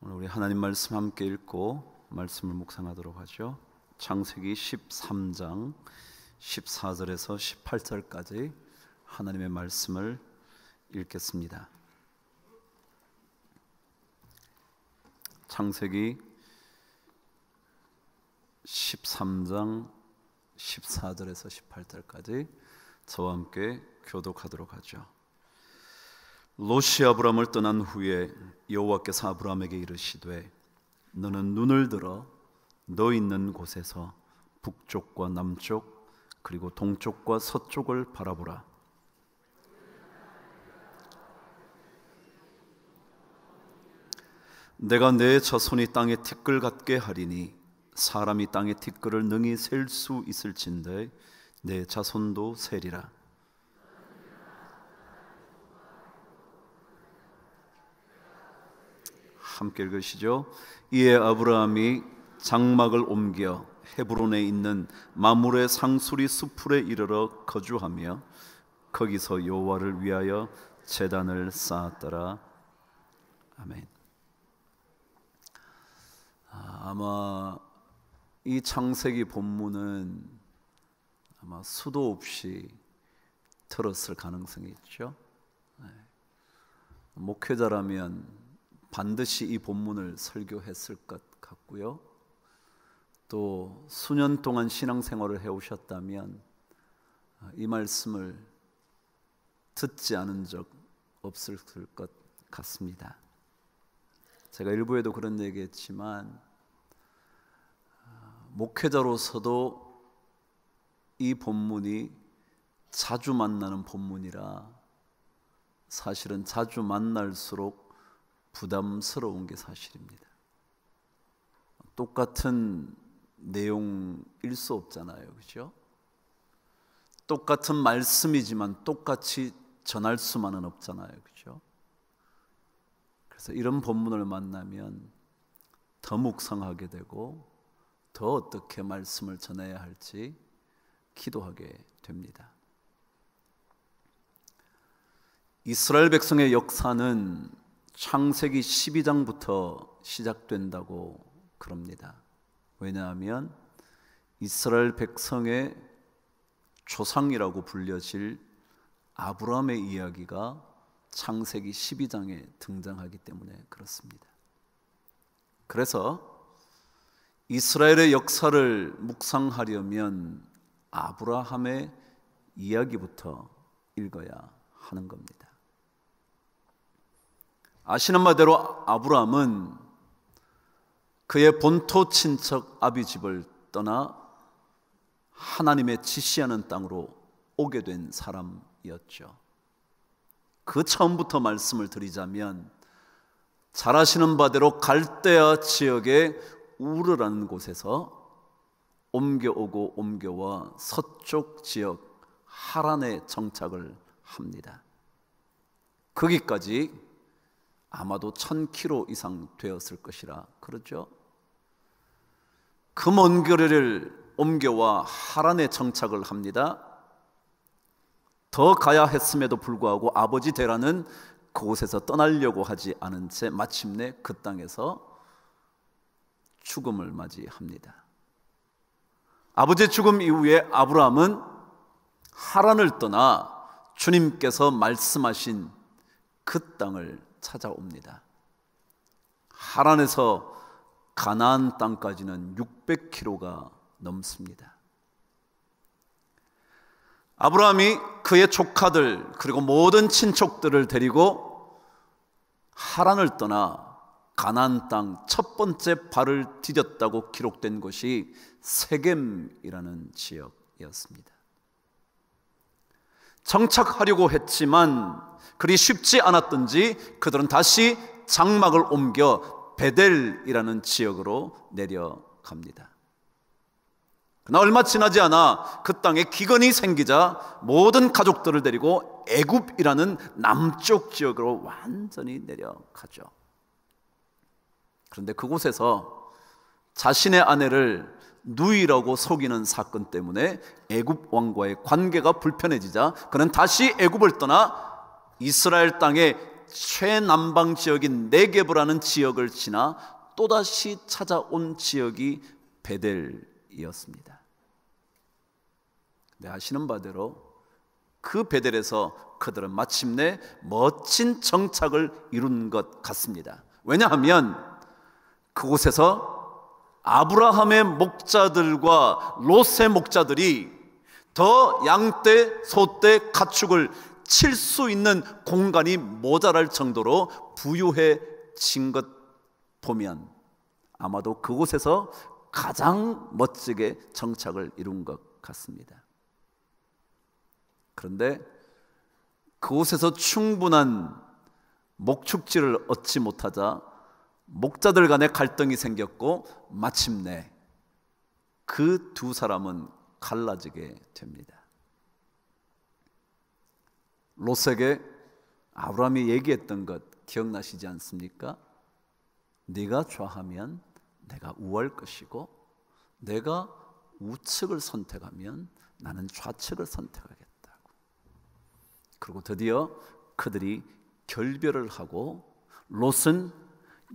오늘 우리 하나님 말씀 함께 읽고 말씀을 묵상하도록 하죠. 창세기 13장 14절에서 18절까지 하나님의 말씀을 읽겠습니다. 창세기 13장 14절에서 18절까지 저와 함께 교독하도록 하죠. 롯이 아브람을 떠난 후에 여호와께서 아브람에게 이르시되 너는 눈을 들어 너 있는 곳에서 북쪽과 남쪽 그리고 동쪽과 서쪽을 바라보라. 내가 내 자손이 땅에 티끌 같게 하리니 사람이 땅의 티끌을 능히 셀 수 있을진데 내 자손도 세리라. 함께 읽으시죠. 이에 아브라함이 장막을 옮겨 헤브론에 있는 마므레 상수리 수풀에 이르러 거주하며 거기서 여호와를 위하여 제단을 쌓았더라. 아멘. 아마 이 창세기 본문은 아마 수도 없이 들었을 가능성이 있죠. 목회자라면 반드시 이 본문을 설교했을 것 같고요. 또 수년 동안 신앙생활을 해오셨다면 이 말씀을 듣지 않은 적 없을 것 같습니다. 제가 일부에도 그런 얘기했지만 목회자로서도 이 본문이 자주 만나는 본문이라 사실은 자주 만날수록 부담스러운 게 사실입니다. 똑같은 내용일 수 없잖아요, 그렇죠? 똑같은 말씀이지만 똑같이 전할 수만은 없잖아요, 그렇죠? 그래서 이런 본문을 만나면 더 묵상하게 되고 더 어떻게 말씀을 전해야 할지 기도하게 됩니다. 이스라엘 백성의 역사는 창세기 12장부터 시작된다고 그럽니다. 왜냐하면 이스라엘 백성의 조상이라고 불려질 아브라함의 이야기가 창세기 12장에 등장하기 때문에 그렇습니다. 그래서 이스라엘의 역사를 묵상하려면 아브라함의 이야기부터 읽어야 하는 겁니다. 아시는 바대로 아브라함은 그의 본토 친척 아비집을 떠나 하나님의 지시하는 땅으로 오게 된 사람이었죠. 그 처음부터 말씀을 드리자면 잘 아시는 바대로 갈대아 지역의 우르라는 곳에서 옮겨오고 옮겨와 서쪽 지역 하란에 정착을 합니다. 거기까지 아마도 1000km 이상 되었을 것이라 그러죠. 그 먼 거리를 옮겨와 하란에 정착을 합니다. 더 가야 했음에도 불구하고 아버지 데라는 그곳에서 떠나려고 하지 않은 채 마침내 그 땅에서 죽음을 맞이합니다. 아버지의 죽음 이후에 아브라함은 하란을 떠나 주님께서 말씀하신 그 땅을 찾아옵니다. 하란에서 가나안 땅까지는 600km가 넘습니다. 아브라함이 그의 조카들 그리고 모든 친척들을 데리고 하란을 떠나 가나안 땅 첫 번째 발을 디뎠다고 기록된 곳이 세겜이라는 지역이었습니다. 정착하려고 했지만 그리 쉽지 않았던지 그들은 다시 장막을 옮겨 베델이라는 지역으로 내려갑니다. 그러나 얼마 지나지 않아 그 땅에 기근이 생기자 모든 가족들을 데리고 애굽이라는 남쪽 지역으로 완전히 내려가죠. 그런데 그곳에서 자신의 아내를 누이라고 속이는 사건 때문에 애굽 왕과의 관계가 불편해지자 그는 다시 애굽을 떠나 이스라엘 땅의 최남방 지역인 네게브라는 지역을 지나 또다시 찾아온 지역이 베델이었습니다. 네, 아시는 바대로 그 베델에서 그들은 마침내 멋진 정착을 이룬 것 같습니다. 왜냐하면 그곳에서 아브라함의 목자들과 롯의 목자들이 더 양떼, 소떼, 가축을 칠 수 있는 공간이 모자랄 정도로 부유해진 것 보면 아마도 그곳에서 가장 멋지게 정착을 이룬 것 같습니다. 그런데 그곳에서 충분한 목축지를 얻지 못하자 목자들 간에 갈등이 생겼고 마침내 그 두 사람은 갈라지게 됩니다. 롯에게 아브라함이 얘기했던 것 기억나시지 않습니까? 네가 좌하면 내가 우할 것이고 내가 우측을 선택하면 나는 좌측을 선택하겠다고. 그리고 드디어 그들이 결별을 하고 롯은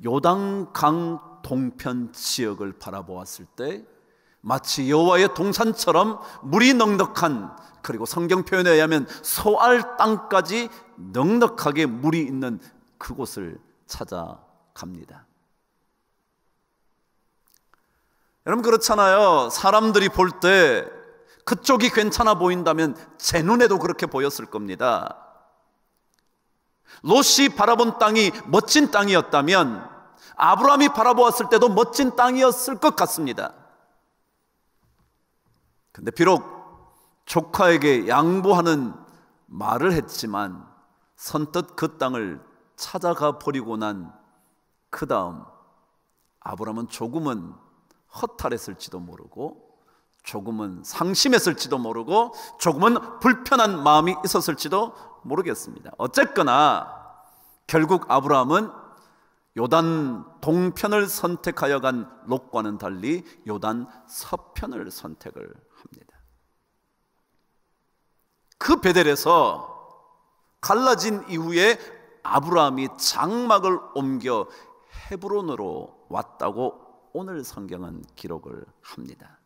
요단강 동편 지역을 바라보았을 때 마치 여호와의 동산처럼 물이 넉넉한, 그리고 성경 표현에 의하면 소알 땅까지 넉넉하게 물이 있는 그곳을 찾아갑니다. 여러분 그렇잖아요. 사람들이 볼 때 그쪽이 괜찮아 보인다면 제 눈에도 그렇게 보였을 겁니다. 롯이 바라본 땅이 멋진 땅이었다면 아브라함이 바라보았을 때도 멋진 땅이었을 것 같습니다. 근데 비록 조카에게 양보하는 말을 했지만 선뜻 그 땅을 찾아가 버리고 난 그 다음 아브라함은 조금은 허탈했을지도 모르고, 조금은 상심했을지도 모르고, 조금은 불편한 마음이 있었을지도 모르겠습니다. 어쨌거나 결국 아브라함은 요단 동편을 선택하여 간 롯과는 달리 요단 서편을 선택을 합니다. 그 베델에서 갈라진 이후에 아브라함이 장막을 옮겨 헤브론으로 왔다고 오늘 성경은 기록을 합니다.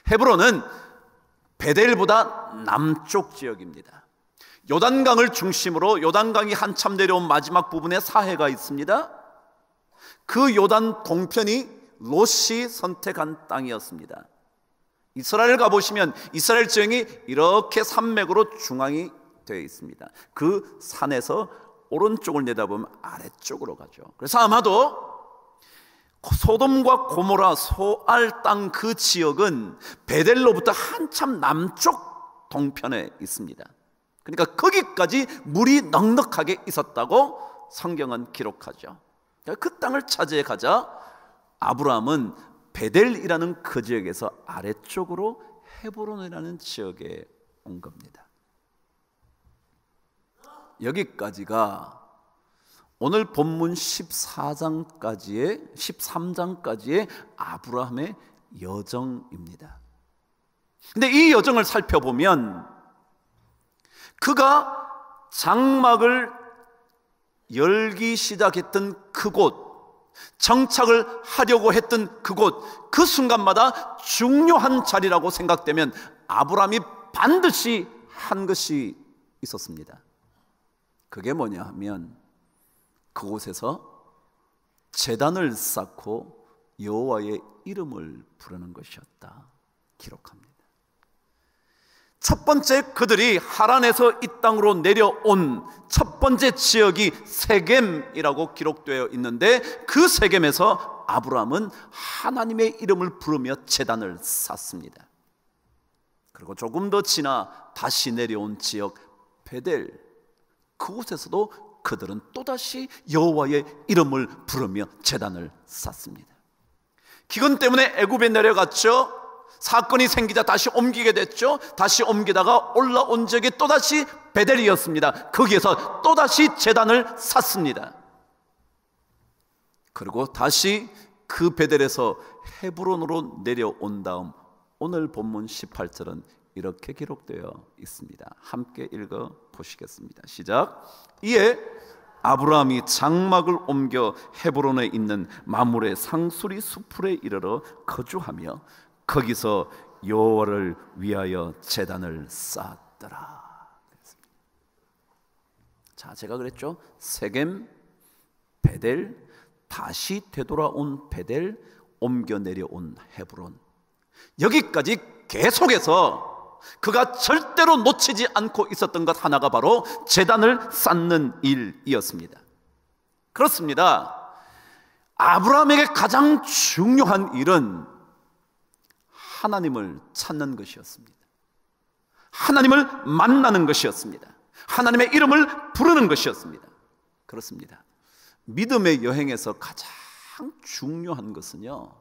헤브론은 베델보다 남쪽 지역입니다. 요단강을 중심으로 요단강이 한참 내려온 마지막 부분에 사해가 있습니다. 그 요단 동편이 롯이 선택한 땅이었습니다. 이스라엘 가보시면 이스라엘 지형이 이렇게 산맥으로 중앙이 되어 있습니다. 그 산에서 오른쪽을 내다보면 아래쪽으로 가죠. 그래서 아마도 소돔과 고모라 소알 땅 그 지역은 베델로부터 한참 남쪽 동편에 있습니다. 그러니까 거기까지 물이 넉넉하게 있었다고 성경은 기록하죠. 그 땅을 차지해 가자 아브라함은 베델이라는 그 지역에서 아래쪽으로 헤브론이라는 지역에 온 겁니다. 여기까지가 오늘 본문 13장까지의 아브라함의 여정입니다. 근데 이 여정을 살펴보면 그가 장막을 열기 시작했던 그곳, 정착을 하려고 했던 그곳, 그 순간마다 중요한 자리라고 생각되면 아브라함이 반드시 한 것이 있었습니다. 그게 뭐냐 하면 그곳에서 제단을 쌓고 여호와의 이름을 부르는 것이었다 기록합니다. 첫 번째 그들이 하란에서 이 땅으로 내려온 첫 번째 지역이 세겜이라고 기록되어 있는데 그 세겜에서 아브라함은 하나님의 이름을 부르며 제단을 쌓습니다. 그리고 조금 더 지나 다시 내려온 지역 베델, 그곳에서도 그들은 또다시 여호와의 이름을 부르며 제단을 쌓습니다. 기근 때문에 애굽에 내려갔죠. 사건이 생기자 다시 옮기게 됐죠. 다시 옮기다가 올라온 적이 또다시 베델이었습니다. 거기에서 또다시 제단을 쌓습니다. 그리고 다시 그 베델에서 헤브론으로 내려온 다음 오늘 본문 18절은 이렇게 기록되어 있습니다. 함께 읽어 보시겠습니다. 시작. 이에 아브라함이 장막을 옮겨 헤브론에 있는 마므레 상수리 수풀에 이르러 거주하며 거기서 여호와를 위하여 제단을 쌓았더라. 자, 제가 그랬죠. 세겜, 베델, 다시 되돌아온 베델, 옮겨 내려온 헤브론, 여기까지 계속해서 그가 절대로 놓치지 않고 있었던 것 하나가 바로 제단을 쌓는 일이었습니다. 그렇습니다. 아브라함에게 가장 중요한 일은 하나님을 찾는 것이었습니다. 하나님을 만나는 것이었습니다. 하나님의 이름을 부르는 것이었습니다. 그렇습니다. 믿음의 여행에서 가장 중요한 것은요,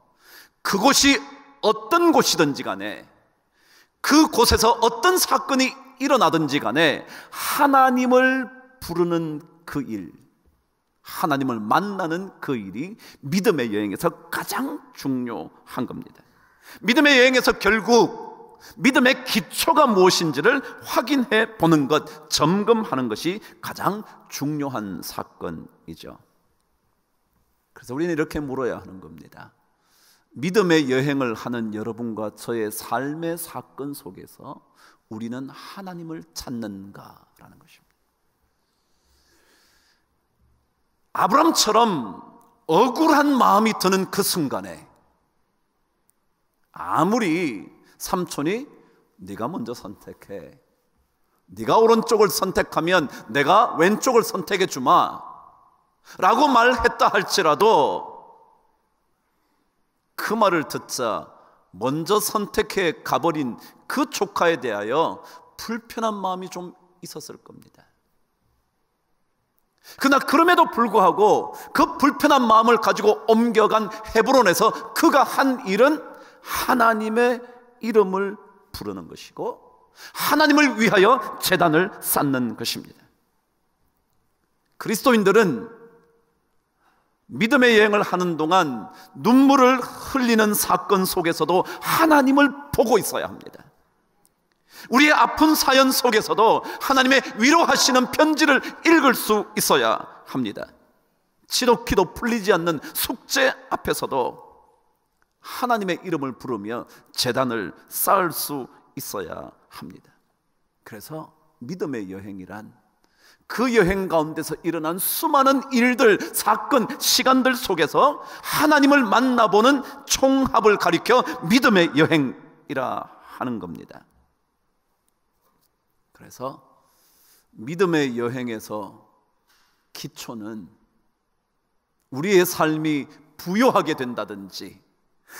그곳이 어떤 곳이든지 간에, 그곳에서 어떤 사건이 일어나든지 간에 하나님을 부르는 그 일, 하나님을 만나는 그 일이 믿음의 여행에서 가장 중요한 겁니다. 믿음의 여행에서 결국 믿음의 기초가 무엇인지를 확인해 보는 것, 점검하는 것이 가장 중요한 사건이죠. 그래서 우리는 이렇게 물어야 하는 겁니다. 믿음의 여행을 하는 여러분과 저의 삶의 사건 속에서 우리는 하나님을 찾는가라는 것입니다. 아브람처럼 억울한 마음이 드는 그 순간에 아무리 삼촌이 네가 먼저 선택해, 네가 오른쪽을 선택하면 내가 왼쪽을 선택해 주마 라고 말했다 할지라도 그 말을 듣자 먼저 선택해 가버린 그 조카에 대하여 불편한 마음이 좀 있었을 겁니다. 그러나 그럼에도 불구하고 그 불편한 마음을 가지고 옮겨간 헤브론에서 그가 한 일은 하나님의 이름을 부르는 것이고 하나님을 위하여 제단을 쌓는 것입니다. 그리스도인들은 믿음의 여행을 하는 동안 눈물을 흘리는 사건 속에서도 하나님을 보고 있어야 합니다. 우리의 아픈 사연 속에서도 하나님의 위로하시는 편지를 읽을 수 있어야 합니다. 지독히도 풀리지 않는 숙제 앞에서도 하나님의 이름을 부르며 제단을 쌓을 수 있어야 합니다. 그래서 믿음의 여행이란 그 여행 가운데서 일어난 수많은 일들, 사건, 시간들 속에서 하나님을 만나보는 총합을 가리켜 믿음의 여행이라 하는 겁니다. 그래서 믿음의 여행에서 기초는 우리의 삶이 부요하게 된다든지,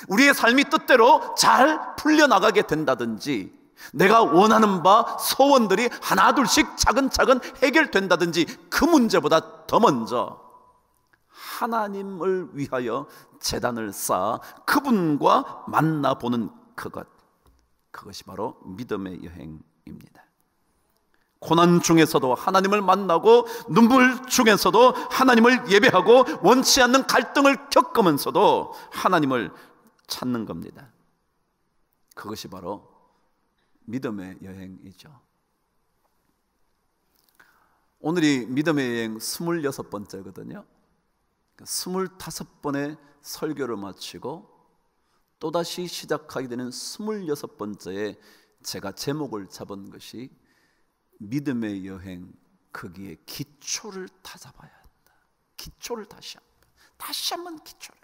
우리의 삶이 뜻대로 잘 풀려나가게 된다든지, 내가 원하는 바 소원들이 하나둘씩 차근차근 해결된다든지, 그 문제보다 더 먼저 하나님을 위하여 제단을 쌓아 그분과 만나보는 그것이 바로 믿음의 여행입니다. 고난 중에서도 하나님을 만나고 눈물 중에서도 하나님을 예배하고 원치 않는 갈등을 겪으면서도 하나님을 찾는 겁니다. 그것이 바로 믿음의 여행이죠. 오늘이 믿음의 여행 26번째거든요. 25번의 설교를 마치고 또다시 시작하게 되는 26번째에 제가 제목을 잡은 것이 믿음의 여행, 거기에 기초를 다잡아야 한다. 기초를 다시 한번 기초를.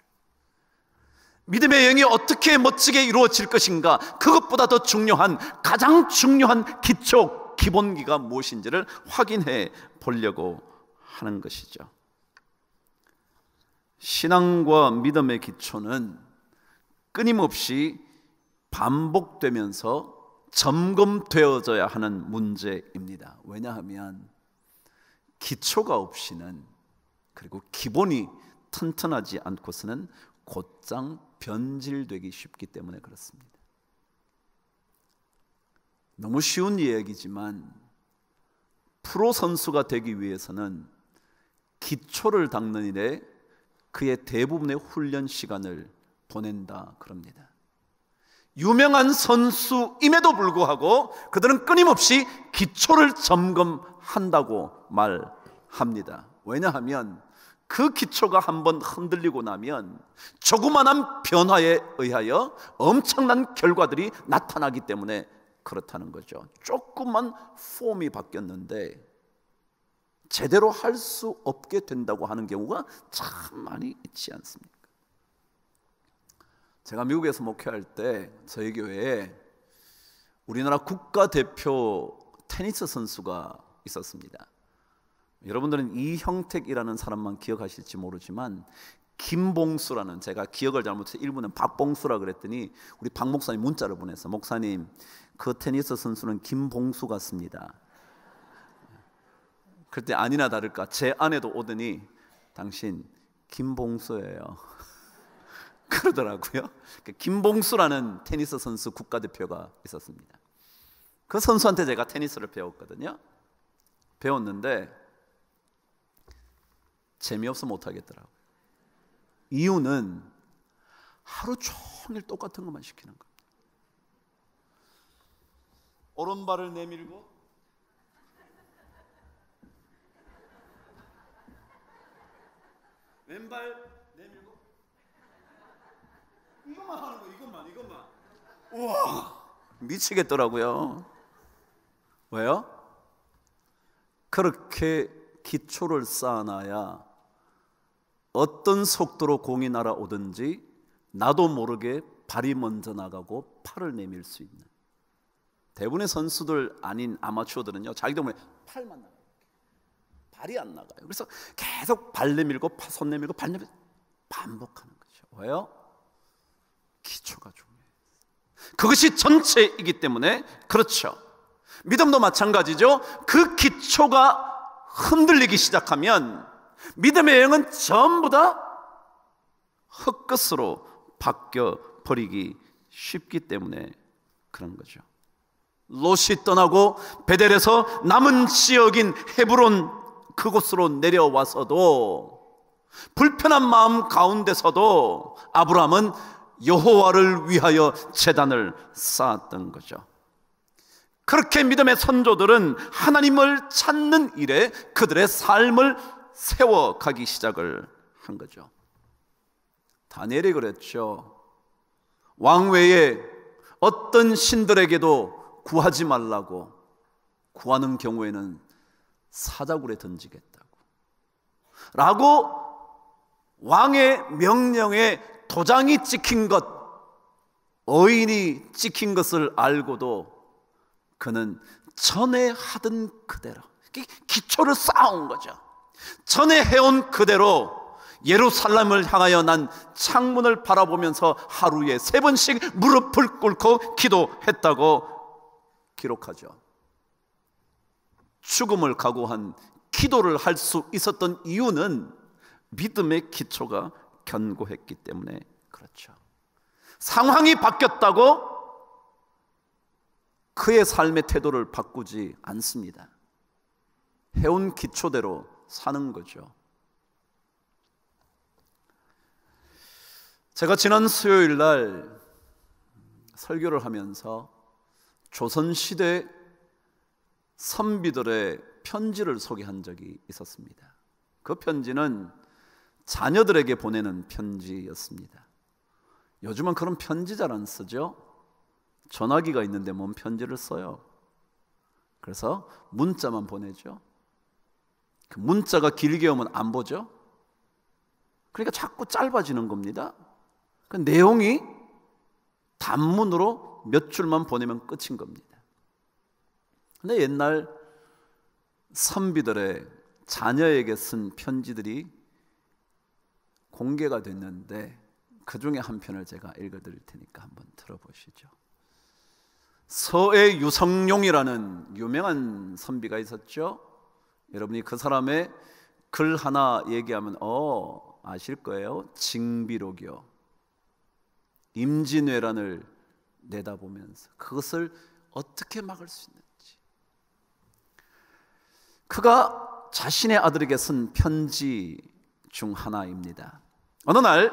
믿음의 여행이 어떻게 멋지게 이루어질 것인가, 그것보다 더 중요한, 가장 중요한 기초, 기본기가 무엇인지를 확인해 보려고 하는 것이죠. 신앙과 믿음의 기초는 끊임없이 반복되면서 점검되어져야 하는 문제입니다. 왜냐하면 기초가 없이는, 그리고 기본이 튼튼하지 않고서는 곧장 변질되기 쉽기 때문에 그렇습니다. 너무 쉬운 이야기지만 프로 선수가 되기 위해서는 기초를 닦는 일에 그의 대부분의 훈련 시간을 보낸다 그럽니다. 유명한 선수임에도 불구하고 그들은 끊임없이 기초를 점검한다고 말합니다. 왜냐하면 그 기초가 한번 흔들리고 나면 조그마한 변화에 의하여 엄청난 결과들이 나타나기 때문에 그렇다는 거죠. 조금만 폼이 바뀌었는데 제대로 할 수 없게 된다고 하는 경우가 참 많이 있지 않습니까? 제가 미국에서 목회할 때 저희 교회에 우리나라 국가대표 테니스 선수가 있었습니다. 여러분들은 이형택이라는 사람만 기억하실지 모르지만 김봉수라는, 제가 기억을 잘못해서 일부는 박봉수라 그랬더니 우리 박 목사님 문자를 보내서, 목사님 그 테니스 선수는 김봉수 같습니다. 그때 아니나 다를까 제 아내도 오더니 당신 김봉수예요 그러더라고요. 김봉수라는 테니스 선수 국가대표가 있었습니다. 그 선수한테 제가 테니스를 배웠거든요. 배웠는데 재미없어 못하겠더라고요. 이유는 하루 종일 똑같은 것만 시키는 겁니다. 오른발을 내밀고 왼발 내밀고 이것만 하는 거, 이것만. 우와, 미치겠더라고요. 왜요? 그렇게 기초를 쌓아놔야 어떤 속도로 공이 날아오든지 나도 모르게 발이 먼저 나가고 팔을 내밀 수 있는, 대부분의 선수들 아닌 아마추어들은요 자기도 모르게 팔만 나가요. 발이 안 나가요. 그래서 계속 발 내밀고 손 내밀고 발 내밀고 반복하는 거죠. 왜요? 기초가 중요해요. 그것이 전체이기 때문에 그렇죠. 믿음도 마찬가지죠. 그 기초가 흔들리기 시작하면 믿음의 여행은 전부 다 흙끝으로 바뀌어 버리기 쉽기 때문에 그런 거죠. 롯이 떠나고 베델에서 남은 지역인 헤브론 그곳으로 내려와서도 불편한 마음 가운데서도 아브라함은 여호와를 위하여 제단을 쌓았던 거죠. 그렇게 믿음의 선조들은 하나님을 찾는 일에 그들의 삶을 세워가기 시작을 한 거죠. 다니엘이 그랬죠. 왕외에 어떤 신들에게도 구하지 말라고, 구하는 경우에는 사자굴에 던지겠다고 라고 왕의 명령에 도장이 찍힌 것, 어인이 찍힌 것을 알고도 그는 전에 하던 그대로 기초를 쌓아온 거죠. 전에 해온 그대로 예루살렘을 향하여 난 창문을 바라보면서 하루에 3번씩 무릎을 꿇고 기도했다고 기록하죠. 죽음을 각오한 기도를 할 수 있었던 이유는 믿음의 기초가 견고했기 때문에 그렇죠. 상황이 바뀌었다고 그의 삶의 태도를 바꾸지 않습니다. 해온 기초대로 사는 거죠. 제가 지난 수요일 날 설교를 하면서 조선시대 선비들의 편지를 소개한 적이 있었습니다. 그 편지는 자녀들에게 보내는 편지였습니다. 요즘은 그런 편지 잘 안 쓰죠. 전화기가 있는데 뭔 편지를 써요. 그래서 문자만 보내죠. 그 문자가 길게 오면 안 보죠. 그러니까 자꾸 짧아지는 겁니다. 그 내용이 단문으로 몇 줄만 보내면 끝인 겁니다. 근데 옛날 선비들의 자녀에게 쓴 편지들이 공개가 됐는데 그 중에 한 편을 제가 읽어드릴 테니까 한번 들어보시죠. 서해 유성룡이라는 유명한 선비가 있었죠. 여러분이 그 사람의 글 하나 얘기하면 아실 거예요. 징비록이요. 임진왜란을 내다보면서 그것을 어떻게 막을 수 있는지, 그가 자신의 아들에게 쓴 편지 중 하나입니다. 어느 날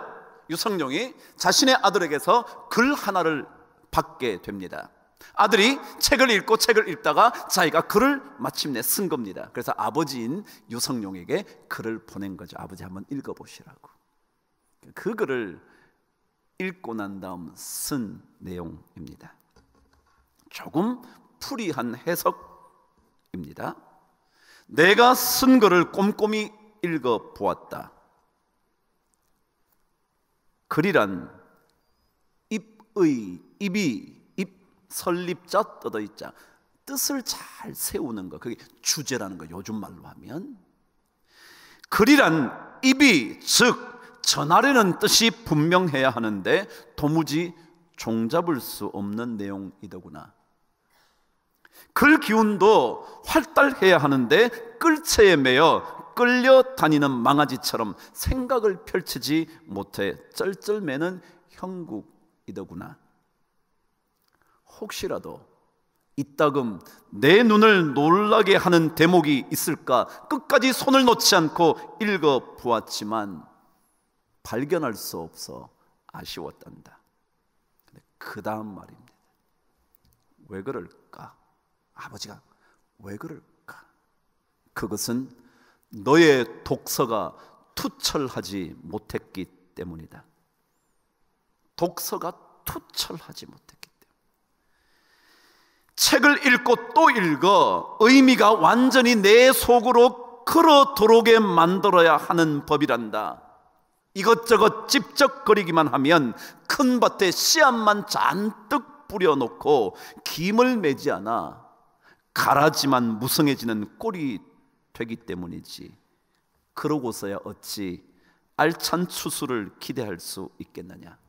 유성룡이 자신의 아들에게서 글 하나를 받게 됩니다. 아들이 책을 읽다가 자기가 글을 마침내 쓴 겁니다. 그래서 아버지인 유성룡에게 글을 보낸 거죠. 아버지 한번 읽어보시라고. 그 글을 읽고 난 다음 쓴 내용입니다. 조금 풀이한 해석입니다. 내가 쓴 글을 꼼꼼히 읽어보았다. 글이란 입이 설립자 떠더이자 뜻을 잘 세우는 거, 그게 주제라는 거. 요즘 말로 하면 글이란 입이, 즉 전하려는 뜻이 분명해야 하는데 도무지 종잡을 수 없는 내용이더구나. 글 기운도 활달해야 하는데 끌채에 매여 끌려다니는 망아지처럼 생각을 펼치지 못해 쩔쩔매는 형국이더구나. 혹시라도 이따금 내 눈을 놀라게 하는 대목이 있을까 끝까지 손을 놓지 않고 읽어보았지만 발견할 수 없어 아쉬웠단다. 그 다음 말입니다. 왜 그럴까? 아버지가 왜 그럴까? 그것은 너의 독서가 투철하지 못했기 때문이다. 독서가 투철하지 못했기 때문에. 책을 읽고 또 읽어 의미가 완전히 내 속으로 걸어 들어오게 만들어야 하는 법이란다. 이것저것 찝쩍거리기만 하면 큰 밭에 씨앗만 잔뜩 뿌려놓고 김을 매지 않아 가라지만 무성해지는 꼴이 되기 때문이지. 그러고서야 어찌 알찬 추수를 기대할 수 있겠느냐.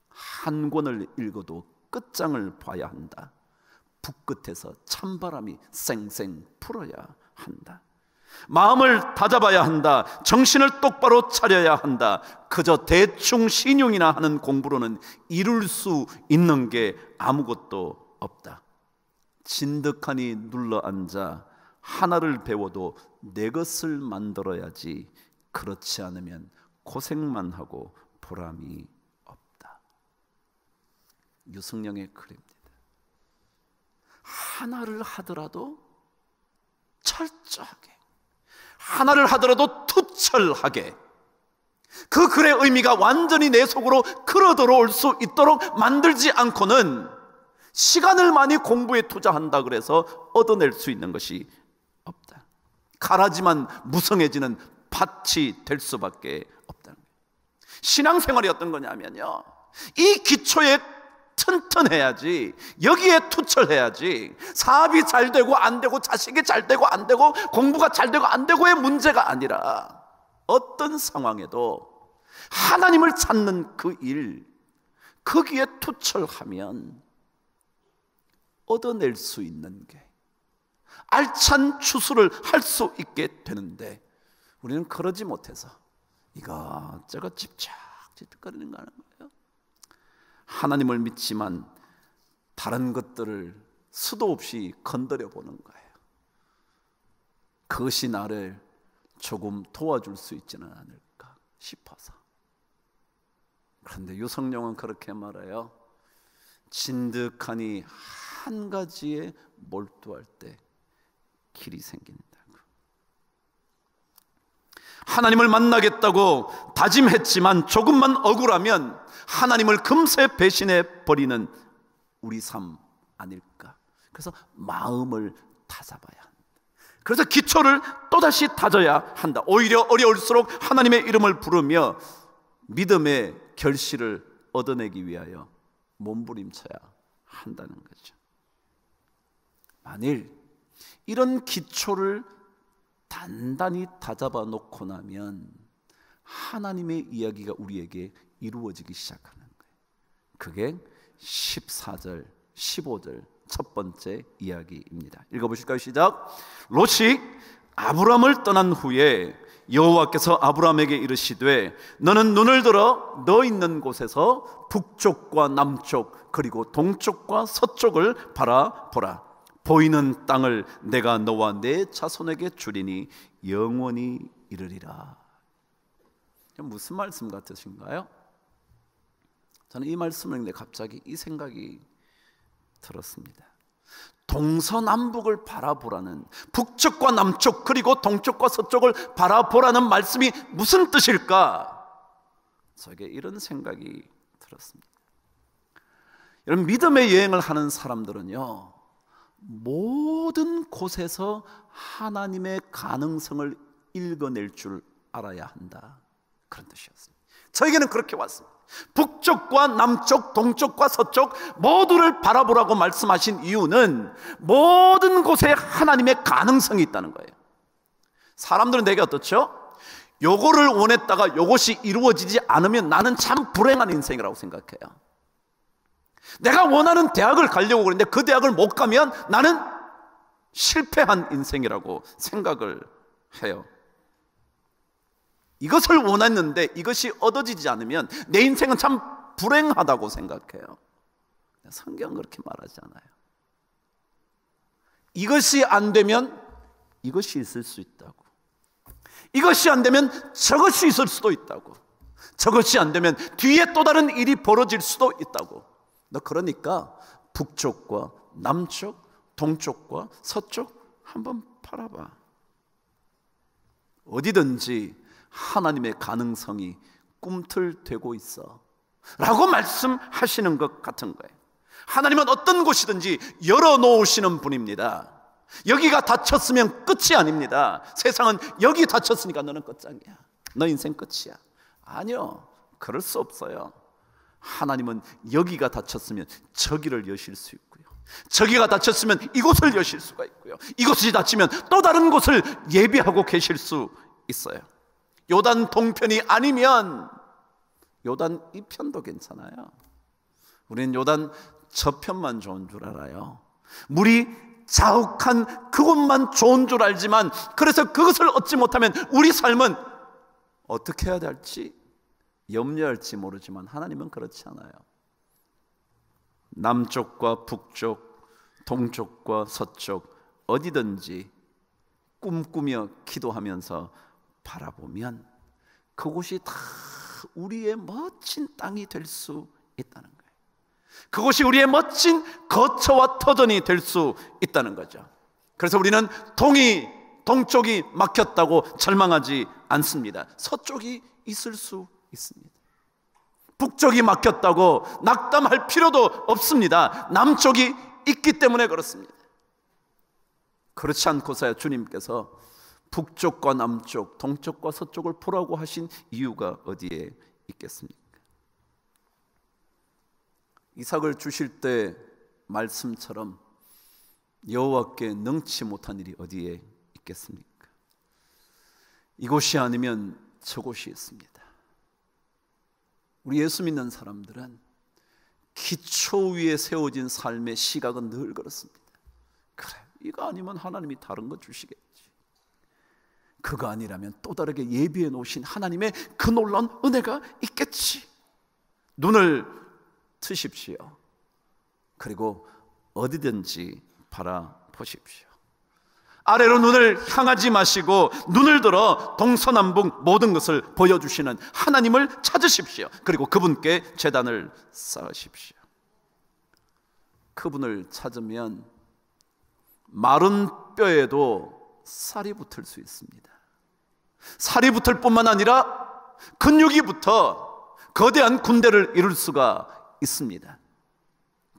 한 권을 읽어도 끝장을 봐야 한다. 북끝에서 찬바람이 쌩쌩 불어야 한다. 마음을 다잡아야 한다. 정신을 똑바로 차려야 한다. 그저 대충 신용이나 하는 공부로는 이룰 수 있는 게 아무것도 없다. 진득하니 눌러앉아 하나를 배워도 내 것을 만들어야지. 그렇지 않으면 고생만 하고 보람이 없다. 유승룡의 글입니다. 하나를 하더라도 철저하게, 하나를 하더라도 투철하게, 그 글의 의미가 완전히 내 속으로 걸어 들어올 수 있도록 만들지 않고는 시간을 많이 공부에 투자한다 그래서 얻어낼 수 있는 것이 없다. 가라지만 무성해지는 밭이 될 수밖에 없다는 거예요. 신앙생활이 어떤 거냐면요, 이 기초에 튼튼해야지, 여기에 투철해야지. 사업이 잘 되고 안 되고, 자식이 잘 되고 안 되고, 공부가 잘 되고 안 되고의 문제가 아니라 어떤 상황에도 하나님을 찾는 그 일, 거기에 투철하면 얻어낼 수 있는 게, 알찬 추수를 할 수 있게 되는데, 우리는 그러지 못해서 이것저것 집착거리는 거 하는 거예요. 하나님을 믿지만 다른 것들을 수도 없이 건드려 보는 거예요. 그것이 나를 조금 도와줄 수 있지는 않을까 싶어서. 그런데 유성룡은 그렇게 말해요. 진득하니 한 가지에 몰두할 때 길이 생긴다고. 하나님을 만나겠다고 다짐했지만 조금만 억울하면 하나님을 금세 배신해 버리는 우리 삶 아닐까. 그래서 마음을 다잡아야 한다. 그래서 기초를 또다시 다져야 한다. 오히려 어려울수록 하나님의 이름을 부르며 믿음의 결실을 얻어내기 위하여 몸부림쳐야 한다는 거죠. 만일 이런 기초를 단단히 다잡아 놓고 나면 하나님의 이야기가 우리에게 이루어지기 시작하는 거예요. 그게 14절, 15절 첫 번째 이야기입니다. 읽어보실까요? 시작. 롯이 아브람을 떠난 후에 여호와께서 아브람에게 이르시되 너는 눈을 들어 너 있는 곳에서 북쪽과 남쪽 그리고 동쪽과 서쪽을 바라보라. 보이는 땅을 내가 너와 내 자손에게 주리니 영원히 이르리라. 무슨 말씀 같으신가요? 저는 이 말씀을 듣는데 갑자기 이 생각이 들었습니다. 동서남북을 바라보라는, 북쪽과 남쪽 그리고 동쪽과 서쪽을 바라보라는 말씀이 무슨 뜻일까? 저에게 이런 생각이 들었습니다. 여러분, 믿음의 여행을 하는 사람들은요, 모든 곳에서 하나님의 가능성을 읽어낼 줄 알아야 한다, 그런 뜻이었습니다. 저에게는 그렇게 왔습니다. 북쪽과 남쪽, 동쪽과 서쪽 모두를 바라보라고 말씀하신 이유는 모든 곳에 하나님의 가능성이 있다는 거예요. 사람들은 내게 어떻죠? 요거를 원했다가 요것이 이루어지지 않으면 나는 참 불행한 인생이라고 생각해요. 내가 원하는 대학을 가려고 그러는데 그 대학을 못 가면 나는 실패한 인생이라고 생각을 해요. 이것을 원했는데 이것이 얻어지지 않으면 내 인생은 참 불행하다고 생각해요. 성경은 그렇게 말하지 않아요. 이것이 안 되면 이것이 있을 수 있다고, 이것이 안 되면 저것이 있을 수도 있다고, 저것이 안 되면 뒤에 또 다른 일이 벌어질 수도 있다고. 너 그러니까 북쪽과 남쪽, 동쪽과 서쪽 한번 바라봐. 어디든지 하나님의 가능성이 꿈틀대고 있어 라고 말씀하시는 것 같은 거예요. 하나님은 어떤 곳이든지 열어놓으시는 분입니다. 여기가 닫혔으면 끝이 아닙니다. 세상은 여기 닫혔으니까 너는 끝장이야, 너 인생 끝이야. 아니요, 그럴 수 없어요. 하나님은 여기가 닫혔으면 저기를 여실 수 있고요, 저기가 닫혔으면 이곳을 여실 수가 있고요, 이곳이 닫히면 또 다른 곳을 예비하고 계실 수 있어요. 요단 동편이 아니면 요단 이편도 괜찮아요. 우리는 요단 저편만 좋은 줄 알아요. 물이 자욱한 그곳만 좋은 줄 알지만, 그래서 그것을 얻지 못하면 우리 삶은 어떻게 해야 될지 염려할지 모르지만 하나님은 그렇지 않아요. 남쪽과 북쪽, 동쪽과 서쪽 어디든지 꿈꾸며 기도하면서 바라보면 그곳이 다 우리의 멋진 땅이 될 수 있다는 거예요. 그곳이 우리의 멋진 거처와 터전이 될 수 있다는 거죠. 그래서 우리는 동쪽이 막혔다고 절망하지 않습니다. 서쪽이 있을 수 있습니다. 북쪽이 막혔다고 낙담할 필요도 없습니다. 남쪽이 있기 때문에 그렇습니다. 그렇지 않고서야 주님께서 북쪽과 남쪽, 동쪽과 서쪽을 보라고 하신 이유가 어디에 있겠습니까? 이삭을 주실 때 말씀처럼 여호와께 능치 못한 일이 어디에 있겠습니까? 이곳이 아니면 저곳이 있습니다. 우리 예수 믿는 사람들은 기초 위에 세워진 삶의 시각은 늘 그렇습니다. 그래, 이거 아니면 하나님이 다른 거 주시겠지. 그거 아니라면 또 다르게 예비해 놓으신 하나님의 그 놀라운 은혜가 있겠지. 눈을 트십시오. 그리고 어디든지 바라보십시오. 아래로 눈을 향하지 마시고 눈을 들어 동서남북 모든 것을 보여주시는 하나님을 찾으십시오. 그리고 그분께 제단을 쌓으십시오. 그분을 찾으면 마른 뼈에도 살이 붙을 수 있습니다. 살이 붙을 뿐만 아니라 근육이 붙어 거대한 군대를 이룰 수가 있습니다.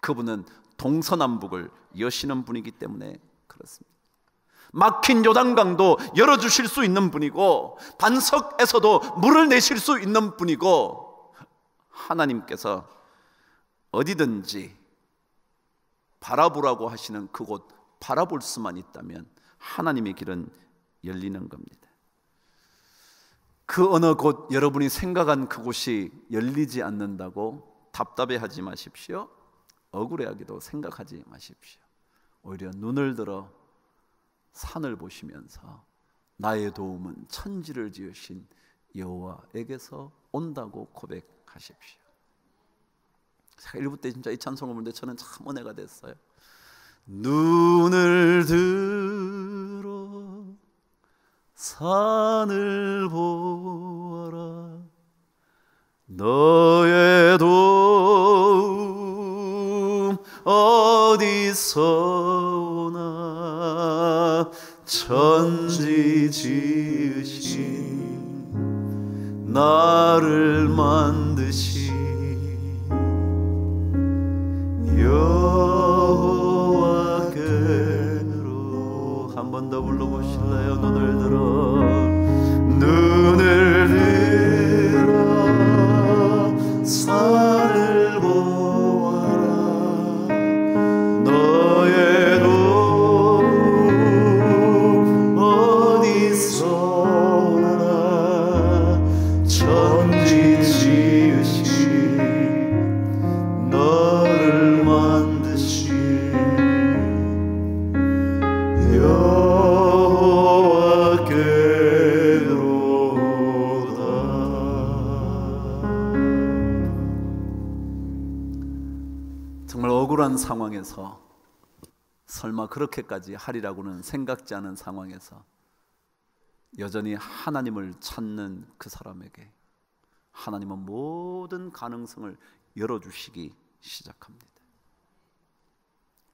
그분은 동서남북을 여시는 분이기 때문에 그렇습니다. 막힌 요단강도 열어주실 수 있는 분이고, 반석에서도 물을 내실 수 있는 분이고, 하나님께서 어디든지 바라보라고 하시는 그곳 바라볼 수만 있다면 하나님의 길은 열리는 겁니다. 그 어느 곳 여러분이 생각한 그곳이 열리지 않는다고 답답해하지 마십시오. 억울해하기도 생각하지 마십시오. 오히려 눈을 들어 산을 보시면서 나의 도움은 천지를 지으신 여호와에게서 온다고 고백하십시오. 제가 1부 때 진짜 이 찬송을 부르는데 저는 참 은혜가 됐어요. 눈을 들어 산을 보아라, 너의 도움 어디서 오나 천지 지으신 나를 만드신 여호와께로. 한 번 더 불러보실래요? 눈을 들어 산을 보아라. 너의 도움 어디서 오나 천지 지으신 너를 만드신 여호와께로다. 정말 억울한 상황에서, 설마 그렇게까지 하리라고는 생각지 않은 상황에서 여전히 하나님을 찾는 그 사람에게 하나님은 모든 가능성을 열어주시기 시작합니다.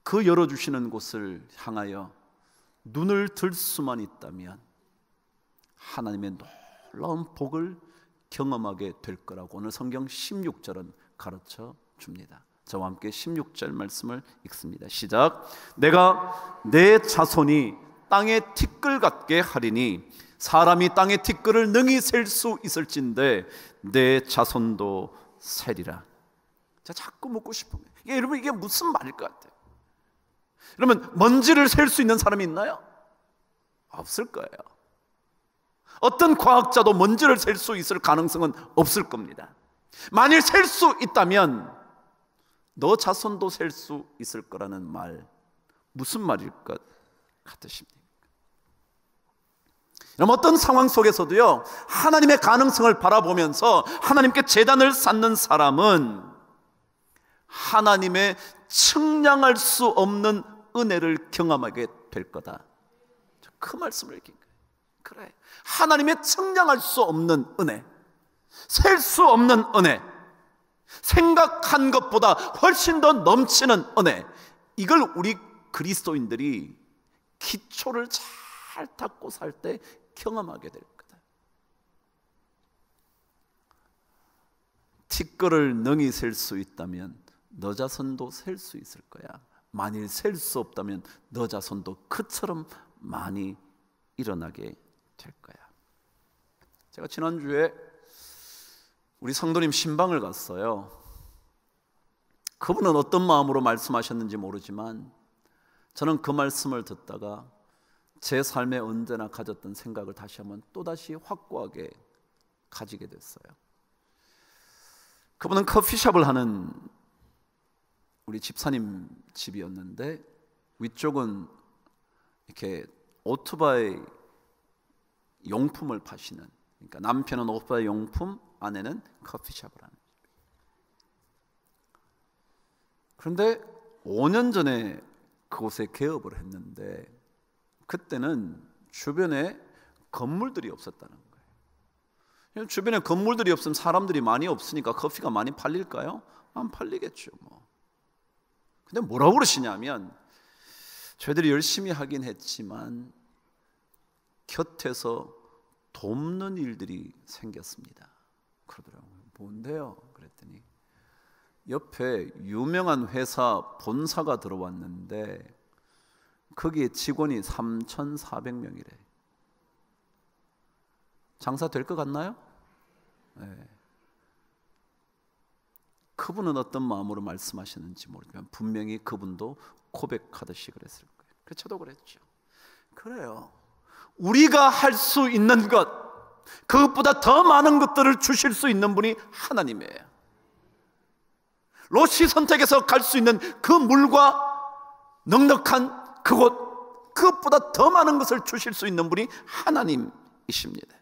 그 열어주시는 곳을 향하여 눈을 들 수만 있다면 하나님의 놀라운 복을 경험하게 될 거라고 오늘 성경 16절은 가르쳐 줍니다. 저와 함께 16절 말씀을 읽습니다. 시작. 내가 내 자손이 땅의 티끌 같게 하리니 사람이 땅의 티끌을 능히 셀 수 있을진데 내 자손도 세리라. 자, 자꾸 묻고 싶은 거예요. 여러분, 이게 무슨 말일 것 같아요? 그러면 먼지를 셀 수 있는 사람이 있나요? 없을 거예요. 어떤 과학자도 먼지를 셀 수 있을 가능성은 없을 겁니다. 만일 셀 수 있다면 너 자손도 셀 수 있을 거라는 말, 무슨 말일 것 같으십니까? 그럼 어떤 상황 속에서도요, 하나님의 가능성을 바라보면서 하나님께 제단을 쌓는 사람은 하나님의 측량할 수 없는 은혜를 경험하게 될 거다. 그 말씀을 읽긴 거예요. 그래, 하나님의 측량할 수 없는 은혜, 셀 수 없는 은혜, 생각한 것보다 훨씬 더 넘치는 은혜, 이걸 우리 그리스도인들이 기초를 잘 닦고 살 때 경험하게 될 거다. 티끌을 능히 셀 수 있다면 너 자손도 셀 수 있을 거야. 만일 셀 수 없다면 너 자손도 그처럼 많이 일어나게 될 거야. 제가 지난주에 우리 성도님 신방을 갔어요. 그분은 어떤 마음으로 말씀하셨는지 모르지만 저는 그 말씀을 듣다가 제 삶에 언제나 가졌던 생각을 다시 한번 또다시 확고하게 가지게 됐어요. 그분은 커피숍을 하는 우리 집사님 집이었는데 위쪽은 이렇게 오토바이 용품을 파시는, 그러니까 남편은 오토바이 용품, 아내는 커피숍을 하는. 그런데 5년 전에 그곳에 개업을 했는데 그때는 주변에 건물들이 없었다는 거예요. 주변에 건물들이 없으면 사람들이 많이 없으니까 커피가 많이 팔릴까요? 안 팔리겠죠. 근데 뭐라고 그러시냐면, 저희들이 열심히 하긴 했지만 곁에서 돕는 일들이 생겼습니다. 그러더라고요. 뭔데요? 그랬더니 옆에 유명한 회사 본사가 들어왔는데 거기에 직원이 3,400명이래. 장사 될 것 같나요? 네. 그분은 어떤 마음으로 말씀하시는지 모르지만 분명히 그분도 고백하듯이 그랬을 거예요. 그래서 저도 그랬죠. 그래요. 우리가 할 수 있는 것, 그것보다 더 많은 것들을 주실 수 있는 분이 하나님이에요. 로시 선택에서 갈 수 있는 그 물과 넉넉한 그곳, 그것보다 더 많은 것을 주실 수 있는 분이 하나님이십니다.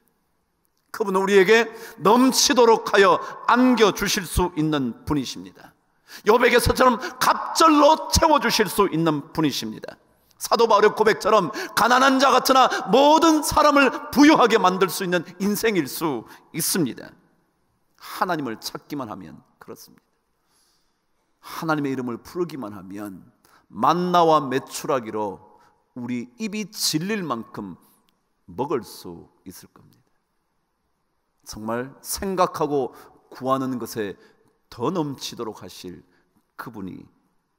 그분은 우리에게 넘치도록 하여 안겨주실 수 있는 분이십니다. 욥에게서처럼 갑절로 채워주실 수 있는 분이십니다. 사도 바울의 고백처럼 가난한 자 같으나 모든 사람을 부유하게 만들 수 있는 인생일 수 있습니다. 하나님을 찾기만 하면 그렇습니다. 하나님의 이름을 부르기만 하면 만나와 메추라기로 우리 입이 질릴 만큼 먹을 수 있을 겁니다. 정말 생각하고 구하는 것에 더 넘치도록 하실 그분이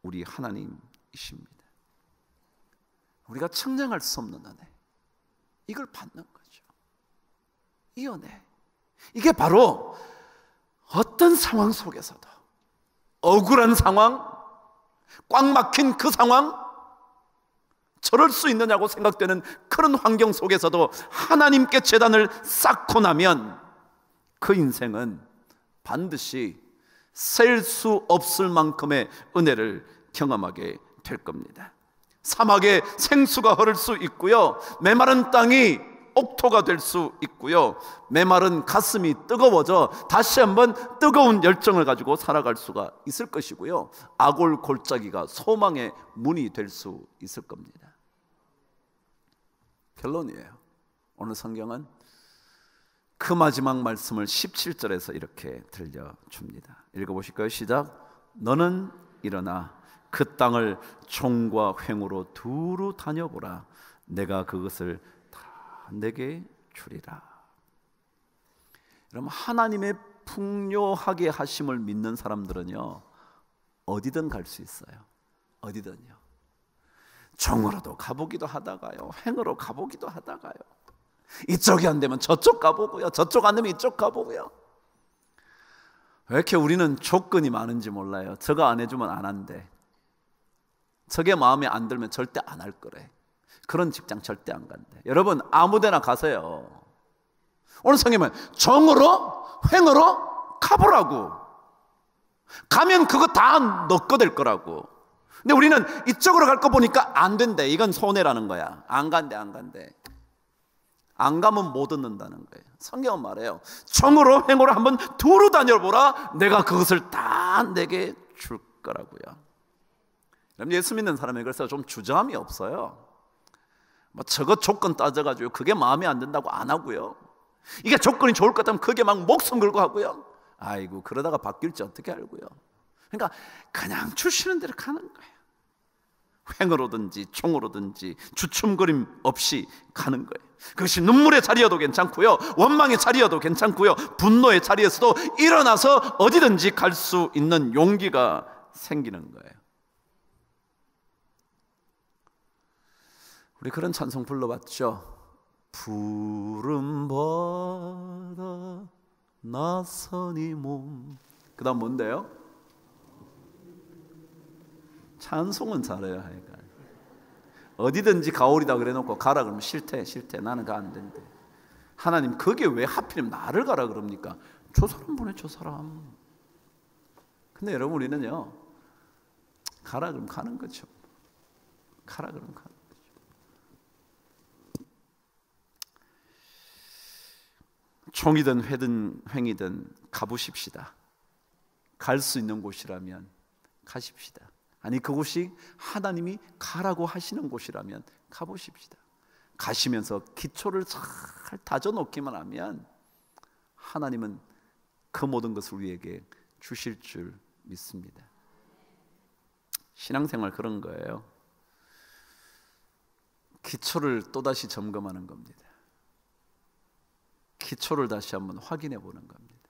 우리 하나님이십니다. 우리가 측량할 수 없는 은혜, 이걸 받는 거죠. 이 은혜, 이게 바로 어떤 상황 속에서도, 억울한 상황, 꽉 막힌 그 상황, 저럴 수 있느냐고 생각되는 그런 환경 속에서도 하나님께 제단을 쌓고 나면 그 인생은 반드시 셀 수 없을 만큼의 은혜를 경험하게 될 겁니다. 사막에 생수가 흐를 수 있고요, 메마른 땅이 옥토가 될 수 있고요, 메마른 가슴이 뜨거워져 다시 한번 뜨거운 열정을 가지고 살아갈 수가 있을 것이고요, 아골 골짜기가 소망의 문이 될 수 있을 겁니다. 결론이에요. 오늘 성경은 그 마지막 말씀을 17절에서 이렇게 들려줍니다. 읽어보실까요? 시작. 너는 일어나 그 땅을 종과 횡으로 두루 다녀보라. 내가 그것을 다 내게 주리라. 여러분, 하나님의 풍요하게 하심을 믿는 사람들은요, 어디든 갈 수 있어요. 어디든요. 종으로도 가보기도 하다가요, 횡으로 가보기도 하다가요, 이쪽이 안 되면 저쪽 가보고요, 저쪽 안 되면 이쪽 가보고요. 왜 이렇게 우리는 조건이 많은지 몰라요. 저거 안 해주면 안 한대, 저게 마음에 안 들면 절대 안 할 거래, 그런 직장 절대 안 간대. 여러분, 아무데나 가세요. 오늘 성경은 정으로 횡으로 가보라고. 가면 그거 다 너 거 될 거라고. 근데 우리는 이쪽으로 갈 거 보니까 안 된대. 이건 손해라는 거야. 안 간대, 안 간대. 안 가면 못 얻는다는 거예요. 성경은 말해요. 정으로 횡으로 한번 두루 다녀보라. 내가 그것을 다 내게 줄 거라고요. 예수 믿는 사람에게 그래서 좀 주저함이 없어요. 뭐 저거 조건 따져가지고 그게 마음에 안 든다고 안 하고요, 이게 조건이 좋을 것 같으면 그게 막 목숨 걸고 하고요. 아이고, 그러다가 바뀔지 어떻게 알고요. 그러니까 그냥 주시는 대로 가는 거예요. 횡으로든지 총으로든지 주춤거림 없이 가는 거예요. 그것이 눈물의 자리여도 괜찮고요, 원망의 자리여도 괜찮고요, 분노의 자리에서도 일어나서 어디든지 갈 수 있는 용기가 생기는 거예요. 우리 그런 찬송 불러봤죠. 푸른 바다 나선이 몸. 그 다음 뭔데요? 찬송은 잘해요. 하여간 어디든지 가오리다 그래놓고 가라 그러면 싫대, 싫대, 나는 가 안 된대. 하나님, 그게 왜 하필이면 나를 가라 그럽니까? 저 사람 보내, 저 사람. 근데 여러분, 우리는요, 가라 그러면 가는 거죠. 가라 그러면 가는 거죠. 총이든 횡이든 가보십시다. 갈 수 있는 곳이라면 가십시다. 아니, 그곳이 하나님이 가라고 하시는 곳이라면 가보십시다. 가시면서 기초를 잘 다져놓기만 하면 하나님은 그 모든 것을 우리에게 주실 줄 믿습니다. 신앙생활 그런 거예요. 기초를 또다시 점검하는 겁니다. 기초를 다시 한번 확인해 보는 겁니다.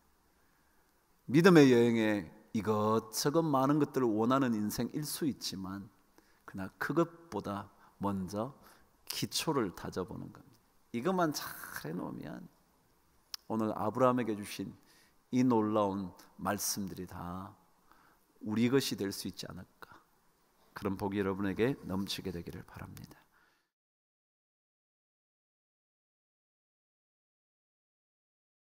믿음의 여행에 이것저것 많은 것들을 원하는 인생일 수 있지만, 그러나 그것보다 먼저 기초를 다져보는 겁니다. 이것만 잘 해놓으면 오늘 아브라함에게 주신 이 놀라운 말씀들이 다 우리 것이 될 수 있지 않을까. 그런 복이 여러분에게 넘치게 되기를 바랍니다.